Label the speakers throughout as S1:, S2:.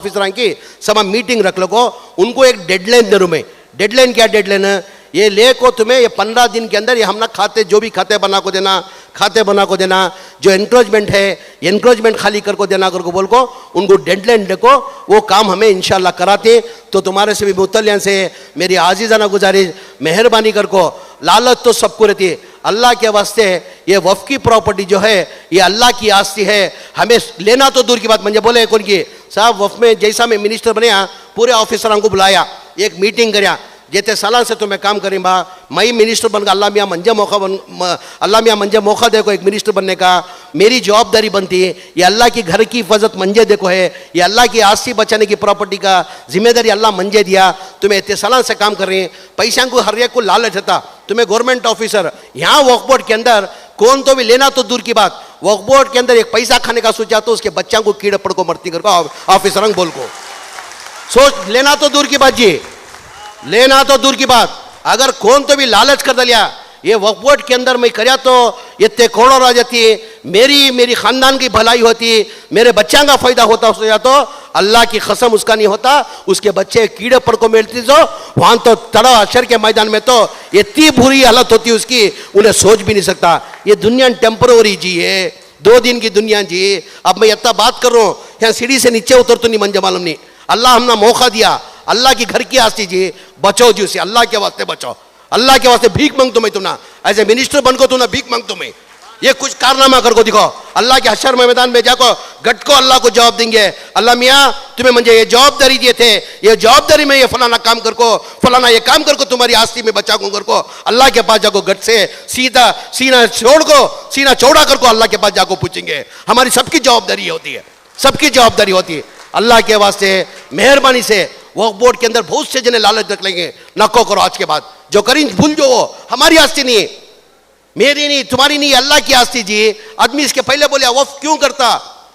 S1: Officer की समा meeting रख लो को उनको एक डेडलाइन दे मैं। डेडलाइन क्या डेडलाइन है? ये ले को तुम्हें ये 15 दिन के अंदर ये हमने खाते जो भी खाते बना को देना, खाते बना को देना, जो एनक्रोचमेंट है एनक्रोचमेंट खाली कर को देना कर को बोल को उनको डेडलाइन देखो, वो काम हमें इंशाल्लाह कराते। तो तुम्हारे से भी मुतल्लियान से मेरी आजीज़ाना गुजारिश, मेहरबानी कर को, लालच तो सबको रहती है, अल्लाह के वास्ते ये वफ़ की प्रॉपर्टी जो है ये अल्लाह की आस्ती है, हमें लेना तो दूर की बात। मुझे बोले कौन की साहब वफ़ में जैसा मैं मिनिस्टर बनया पूरे ऑफिसरों को बुलाया, एक मीटिंग कराया, जेते साल से तो मैं काम करें बा मैं मिनिस्टर बन गया, अल्लाह मियाँ मंजे मौका देखो एक मिनिस्टर बनने का, मेरी जवाबदारी बनती है ये अल्लाह की घर की हिफाजत मंजे देखो है, ये अल्लाह की आस्ती बचाने की प्रॉपर्टी का जिम्मेदारी अल्लाह मंजे दिया। तुम्हें इतने साल से काम कर रहे हैं, पैसा को हर एक को लालच था, तुम्हें गवर्नमेंट ऑफिसर यहाँ वक्फ बोर्ड के अंदर कौन तो भी लेना तो दूर की बात, वक्फ बोर्ड के अंदर एक पैसा खाने का सोचा तो उसके बच्चा को कीड़े पड़ को मरती कर ऑफिसर बोल को सोच, लेना तो दूर की बात जी, लेना तो दूर की बात, अगर कौन तो भी लालच कर दिया ये वक्फ बोर्ड के अंदर मैं करया तो इतने करोड़ आ जाती, मेरी खानदान की भलाई होती, मेरे बच्चा का फायदा होता हो तो अल्लाह की कसम उसका नहीं होता, उसके बच्चे कीड़े पड़ को मिलती जो वहां तो तड़ा अशर के मैदान में तो इतनी बुरी हालत होती उसकी उन्हें सोच भी नहीं सकता। ये दुनिया टेम्पररी जी है, 2 दिन की दुनिया जी। अब मैं इतना बात कर रहा हूँ यहाँ सीढ़ी से नीचे उतर तो नहीं मंजे मालूम नहीं, अल्लाह हमने मौका दिया, अल्लाह की घर की आस्ती जी, बचो जी उसे, अल्लाह के वास्ते बचो, अल्लाह के वास्ते भीख मांग तुम्हें, तुम ना एज ए मिनिस्टर बन को तुम ना भीख मांग तुम्हें, ये कुछ कारनामा कर को दिखाओ, अल्लाह के हशर मैदान में जाको गट को अल्लाह को जवाब देंगे, अल्लाह मियाँ तुम्हें मुझे ये जवाबदारी दिए थे, ये जवाबदारी में ये फलाना काम कर को, फलाना ये काम कर को तुम्हारी आस्ती में बचा को कर को, अल्लाह के पास जाको गट से सीधा सीना छोड़ को, सीना चौड़ा कर को अल्लाह के पास जाको पूछेंगे। हमारी सबकी जवाबदारी होती है, सबकी जवाबदारी होती है। अल्लाह के वास्ते मेहरबानी से वक्फ बोर्ड के अंदर बहुत से जने लालच रख लेंगे, नको करो आज के बाद, जो करी भूल जो वो हमारी आस्ती नहीं है, मेरी नहीं तुम्हारी नहीं, अल्लाह की आस्ती जी। आदमी इसके पहले बोले वक्फ क्यों करता,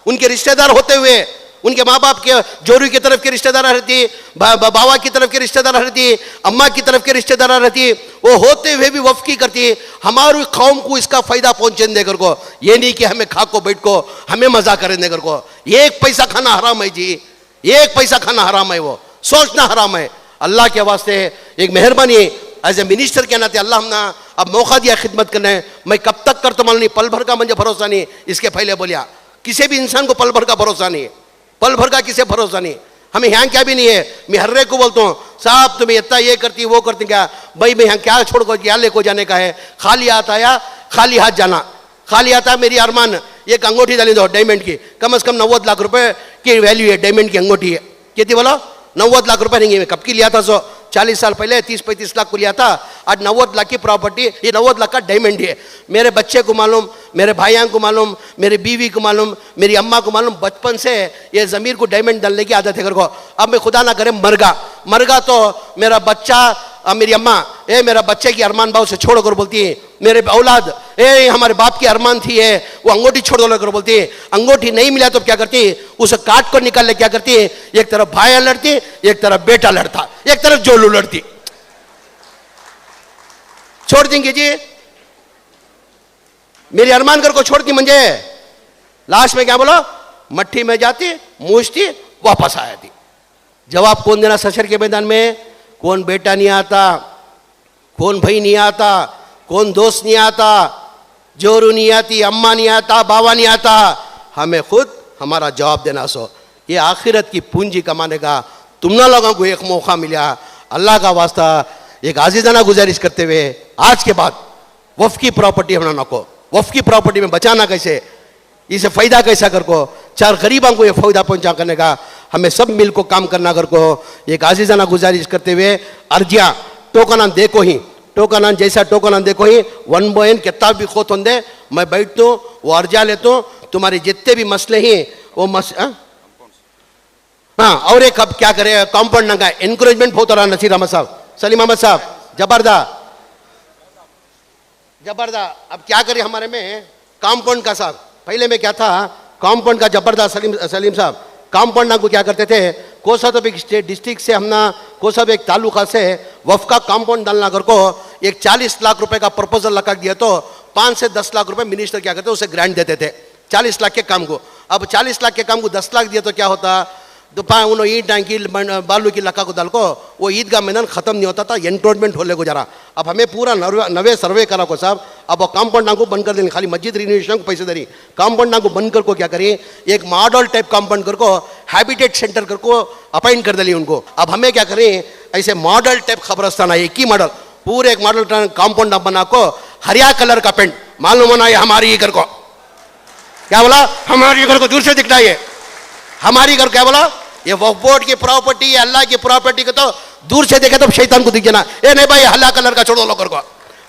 S1: उनके रिश्तेदार होते हुए, उनके माँ बाप के जोरू की तरफ के रिश्तेदार रहती, बाबा की तरफ के रिश्तेदार रहती, अम्मा की तरफ के रिश्तेदार रहती, वो होते हुए भी वक्फ की करती, हमारी कौम को इसका फायदा पहुंचे देकर को, ये नहीं कि हमें खा को बैठ को हमें मजा करें देकर को। एक पैसा खाना हराम है जी, एक पैसा खाना हराम है, वो सोचना हराम है। अल्लाह के वास्ते एक मेहरबानी एज ए मिनिस्टर के नाते अल्लाह हमने अब मौका दिया खिदमत करने, मैं कब तक कर तो मालूम नहीं, पल भर का मुझे भरोसा नहीं, इसके पहले बोलिया किसी भी इंसान को पल भर का भरोसा नहीं है, पल भर का किसे भरोसा नहीं, हमें यहाँ क्या भी नहीं है। मैं हर एक को बोलता हूँ साहब तुम्हें इतना ये करती वो करती, क्या भाई मैं यहाँ क्या छोड़ को क्या लेको जाने का है, खाली हाथ आया खाली हाथ जाना, खाली आता मेरी अरमान एक अंगूठी डाली दो डायमंड की, कम से कम 90 लाख रुपए की वैल्यू है डायमंड की अंगूठी है, कितनी बोलो 90 लाख रुपए नहीं है, कब की लिया था, सो 40 साल पहले 30-35 लाख को लिया था, आज 90 लाख की प्रॉपर्टी, ये 90 लाख का डायमंड है। मेरे बच्चे को मालूम, मेरे भाइयों को मालूम, मेरी बीवी को मालूम, मेरी अम्मा को मालूम, बचपन से ये ज़मीर को डायमंड डालने की आदत है घर को। अब मैं खुदा ना करे मर गा तो मेरा बच्चा, मेरी अम्मा मेरा बच्चे की अरमान भाव से छोड़ कर बोलती है, मेरे औलाद हमारे बाप की अरमान थी वो अंगूठी छोड़ दो कर बोलती है, अंगूठी नहीं मिला तो क्या करती, उसे काट कर निकाल ले क्या करती, एक तरफ भाई लड़ती, एक तरफ बेटा लड़ता, एक तरफ जोलू लड़ती, छोड़ देंगे जी मेरी अरमान कर को छोड़ती, मुझे लास्ट में क्या बोलो मट्टी में जाती मूछती वापस आया थी। जवाब कौन देना सशर के मैदान में, कौन बेटा नहीं आता, कौन भाई नहीं आता, कौन दोस्त नहीं आता, जोरू नहीं आती, अम्मा नहीं आता, बाबा नहीं आता, हमें खुद हमारा जवाब देना। सो ये आखिरत की पूंजी कमाने का तुम ना लोगों को एक मौका मिला, अल्लाह का वास्ता एक आजीज़ाना गुजारिश करते हुए आज के बाद वफ़ की प्रॉपर्टी होना नको, वफ़ की प्रॉपर्टी में बचाना कैसे, इसे फ़ायदा कैसा कर को, 4 गरीबों को ये फ़ायदा पहुंचा करने का हमें सब मिल को काम करना कर को एक आजीज़ाना गुजारिश करते हुए अर्जिया टोकना देखो ही, टोकना जैसा टोकना देखो ही 1 बॉयन किताब भी खोत होंगे, मैं बैठता हूँ वो अर्जिया लेता हूँ, तुम्हारे जितने भी मसले हैं वो हाँ। और एक अब क्या करे कॉम्पाउंड ना का एनकरेजमेंट बहुत हो रहा नसीर अहमद साहब, सलीम अहमद साहब, जबरदस्त अब क्या करें हमारे में कॉम्पाउंड का साहब, पहले में क्या था कॉम्पाउंड का जबरदस्त सलीम साहब, कॉम्पाउंड ना को क्या करते थे, कोसाब एक स्टेट डिस्ट्रिक्ट से हमना कोसाब एक तालुका से वफ़ का कॉम्पाउंड डालना कर को एक 40 लाख रुपए का प्रपोजल लगा दिया तो 5 से 10 लाख रुपए मिनिस्टर क्या करते उसे ग्रांट देते थे 40 लाख के काम को। अब 40 लाख के काम को 10 लाख दिया तो क्या होता, उन्होंने ईट टैंकी बालू की लक्का को डाल को वो ईदगाह मैदान खत्म नहीं होता था, एंटोनमेंट होले को जरा। अब हमें पूरा नवे सर्वे करा को साहब, अब वो कंपाउंड को बंद कर देंगे, खाली मस्जिद रिनोवेशन को पैसे दे, कंपाउंड को बंद कर को क्या करिए, एक मॉडल टाइप कंपाउंड कर को हैबिटेट सेंटर कर को अपॉइंट कर दिली उनको। अब हमें क्या करें, ऐसे मॉडल टाइप खबरस्तान है, एक ही मॉडल, पूरे एक मॉडल कंपाउंड बना को हरिया कलर का पेंट, मालूम होना ये हमारी घर को, क्या बोला, हमारी घर को दूर से दिखता है, हमारी घर, क्या बोला, ये वक्फ बोर्ड की प्रॉपर्टी है, अल्लाह की प्रॉपर्टी को तो दूर से देखे तो शैतान को दिख जाना, ए नहीं भाई हल्ला कलर का छोड़ो लो कर को,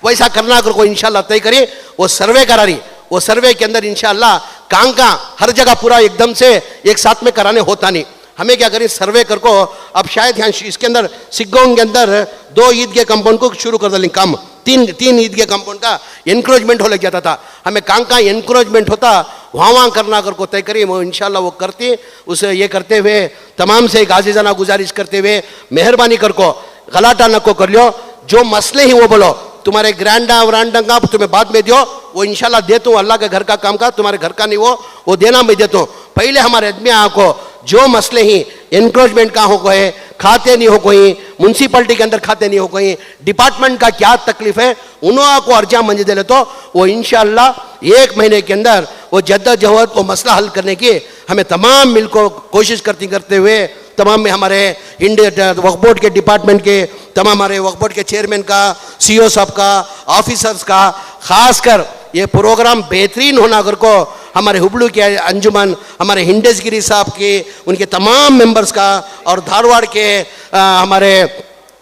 S1: वैसा करना कर को इंशाल्लाह तय करिए। वो सर्वे करा रही, वो सर्वे के अंदर इंशाल्लाह कांका हर जगह पूरा एकदम से एक साथ में कराने होता नहीं, हमें क्या करें सर्वे कर को। अब शायद यहाँ इसके अंदर सिग्गों के अंदर 2 ईद के कंपाउंड को शुरू कर देंगे काम, तीन ईद के कंपाउंड का एनक्रोचमेंट हो लग जाता था, हमें कांका एनक्रोचमेंट होता वहाँ करना कर को तय करिए। वो इंशाल्लाह वो करते, उसे ये करते हुए तमाम से एक आजीजाना गुजारिश करते हुए मेहरबानी कर को गलाटा न को कर लियो, जो मसले ही वो बोलो, तुम्हारे ग्रैंडा व्रांडा का तुम्हें बाद में दियो, वो इंशाल्लाह देता हूँ, अल्लाह के घर का काम का, तुम्हारे घर का नहीं वो देना मैं देता हूँ। पहले हमारे आदमी को जो मसले ही एनक्रोचमेंट का हो गए, खाते नहीं हो कोई, म्यूनसिपलिटी के अंदर खाते नहीं हो कोई, डिपार्टमेंट का क्या तकलीफ है, उन्होंने को अर्जा मंजूर दे ले तो वो इंशाल्लाह 1 महीने के अंदर वो जद्दोजहद वो मसला हल करने की हमें तमाम मिल को कोशिश करते हुए तमाम में हमारे इंडिया वक्फ बोर्ड के डिपार्टमेंट के तमाम हमारे वक्फ बोर्ड के चेयरमैन का, सीईओ साहब का, ऑफिसर्स का, खासकर ये प्रोग्राम बेहतरीन होना कर को हमारे हुबलू के अंजुमन, हमारे हिंडेसगिरी साहब के, उनके तमाम मेंबर्स का, और धारवाड़ के हमारे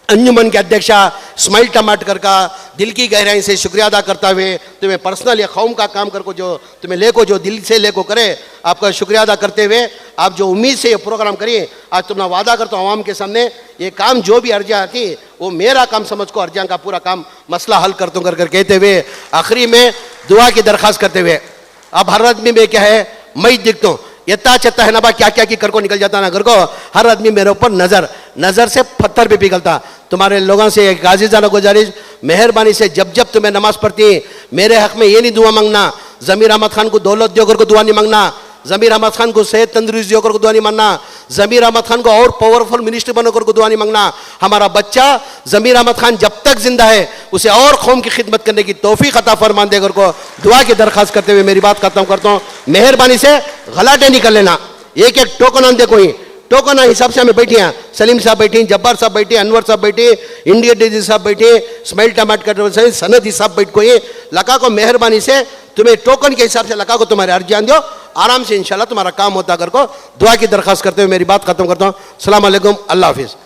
S1: अंजुमन के अध्यक्षा इस्माइल टमाटकर का दिल की गहराई से शुक्रिया अदा करता हुए, तुम्हें पर्सनल या कौम का काम कर को जो तुम्हें लेको जो दिल से लेको करे, आपका शुक्रिया अदा करते हुए आप जो उम्मीद से ये प्रोग्राम करिए, आज तुम्हारा वादा करता हूँ आवाम के सामने, ये काम जो भी अर्जियाँ आती वो मेरा काम समझ को अर्जियाँ का पूरा काम मसला हल करता हूँ कर कहते हुए आखिरी में दुआ की दरख्वास्त करते हुए, अब हर आदमी में क्या है, मैं दिखता हूँ यत्ता चत्ता है ना बा, क्या क्या की कर को निकल जाता ना घर को, हर आदमी मेरे ऊपर नजर से पत्थर भी पिघलता। तुम्हारे लोगों से एक गाजीजाना गुजारिश, मेहरबानी से जब तुम्हें नमाज पढ़ती मेरे हक में ये नहीं दुआ मांगना, जमीर अहमद खान को दौलत देकर को दुआ नहीं मांगना, जमीर अहमद खान को सेहत तंदुरुस्ती देकर को दुआ नहीं मांगना, जमीर अहमद खान को और पावरफुल मिनिस्टर बनकर को दुआ नहीं मांगना। हमारा बच्चा जमीर अहमद खान जब तक जिंदा है उसे और कौम की खिदमत करने की तौफीक अता फरमान देकर को दुआ की दरख्वास्त करते हुए मेरी बात खत्म करता हूँ। मेहरबानी से गलाटे नहीं कर लेना, एक एक टोकन आन दे, कोई टोकन हिसाब से हमें बैठी हैं, सलीम साहब बैठी, जब्बार साहब बैठे, अनवर साहब बैठे, इंडिया डीजी साहब बैठे, इस्माइल टमाटकर सनदी साहब बैठ कोई लका को मेहरबानी से तुम्हें टोकन के हिसाब से लका को तुम्हारे अर्जियान दो, आराम से इंशाल्लाह तुम्हारा काम होता कर को दुआ की दरख्वास्त करते हुए मेरी बात खत्म करता हूँ। अस्सलाम वालेकुम, अल्लाह हाफिज़।